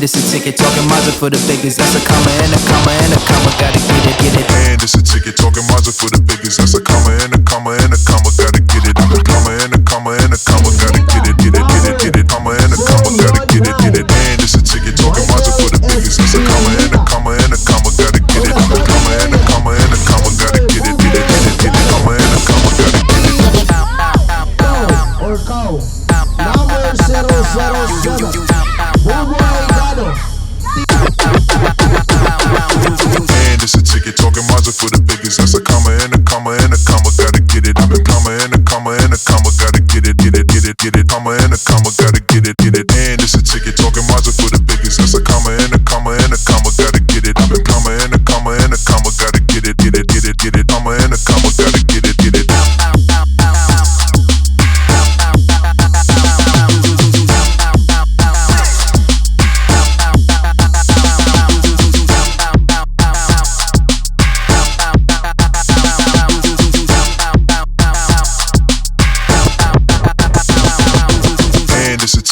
It's a ticket talking Mazda for the biggest. That's a comma and a comma and a comma. Gotta get it, get it. And it's a ticket talking Mazda for the biggest. That's a comma and a comma and a comma. Gotta get it. A comma and a comma and a comma. Gotta get it, get it, get it, get it. Comma and a comma. Gotta get it, get it. And it's a ticket talking Mazda for the biggest. That's a comma and a comma and a comma. Gotta get it. A comma and a comma and a comma. Gotta get it, get it, get it, get it. Comma and a comma. Gotta get it. Go or go. Number 007. And it's a ticket talking Mazda for the biggest. That's a comma and a comma and a comma. Gotta get it. A comma and a comma and a comma. Gotta get it, get it, get it, get it. Comma and a comma. Gotta get it, get it. And it's a ticket talking Mazda for the biggest. That's a comma and a comma and a comma. Gotta get it. A comma and a comma and a comma. Gotta get it, get it, get it, get it. Comma and a comma. Gotta get it, get it.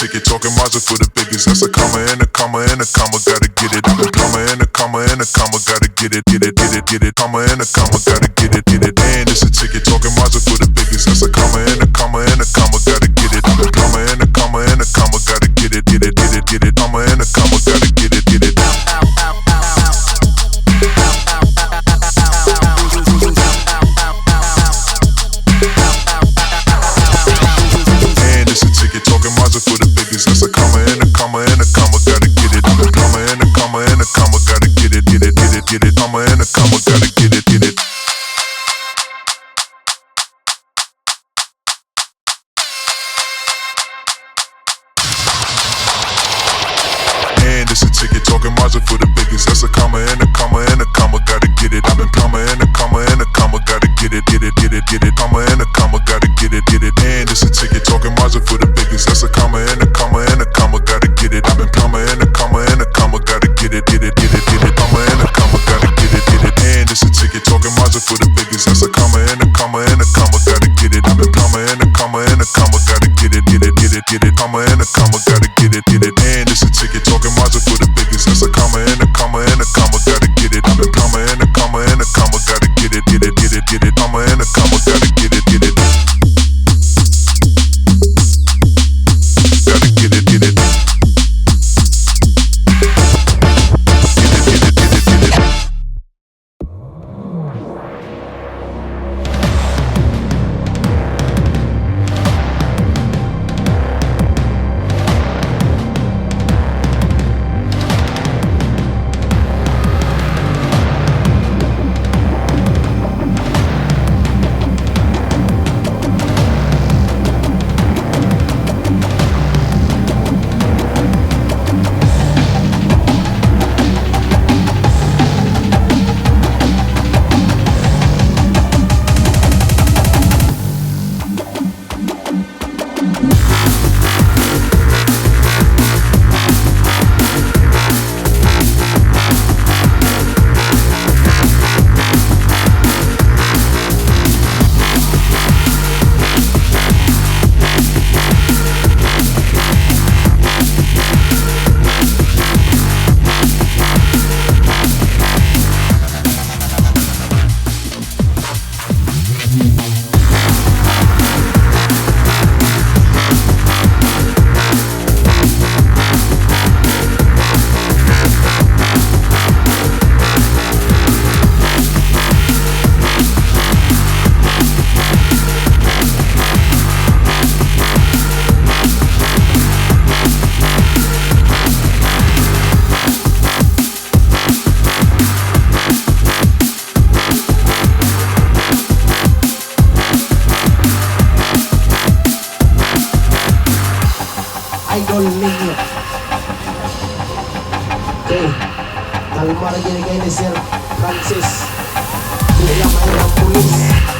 Ticket talking Mazda for the biggest. That's a comma and a comma and a comma. Gotta get it. A comma and a comma and a comma. Gotta get it, get it, get it, get it. Comma and a comma. Gotta get it, get it. And it's a ticket talking Mazda for the biggest. That's a comma and a comma and a comma. Gotta get it. A comma and a comma and a comma. Gotta get it, get it, get it, get it. Comma and a comma. Gotta get it, get it. For the biggest, that's a comma and a comma and a comma. Gotta get it. A comma and a comma and a comma. Gotta get it, get it, get it, get it. Comma and a comma. Gotta get it, get it. And it's a ticket talking Mazda for the biggest. That's a comma and a comma and a comma. Gotta get it. A comma and a comma and a comma. Gotta get it, get it, get it, get it. Comma and a comma. Gotta get it, get it. And it's a ticket talking Mazda for the biggest. That's a comma and a comma and a comma. Gotta get it. A comma and a comma and a comma. Gotta get it, get it, get it, get it. Comma and a comma. Gotta get it, get it. And it's a ticket talking Mazda for the biggest. That's a comma and a comma and a comma. Gotta get it. A comma and a comma and a comma. Gotta get it, get it, get it, get it. Comma and a comma. Gotta get it, get it. And it's a ticket talking Mazda for the biggest. That's a comma and a comma and a comma. Gotta get it. A comma and a comma and a comma. Gotta get it, get it, get it, get it. Comma and a comma. Gotta get it, get it. Kalmar gini kay ni Sir Francis. Di lang may ng pulis.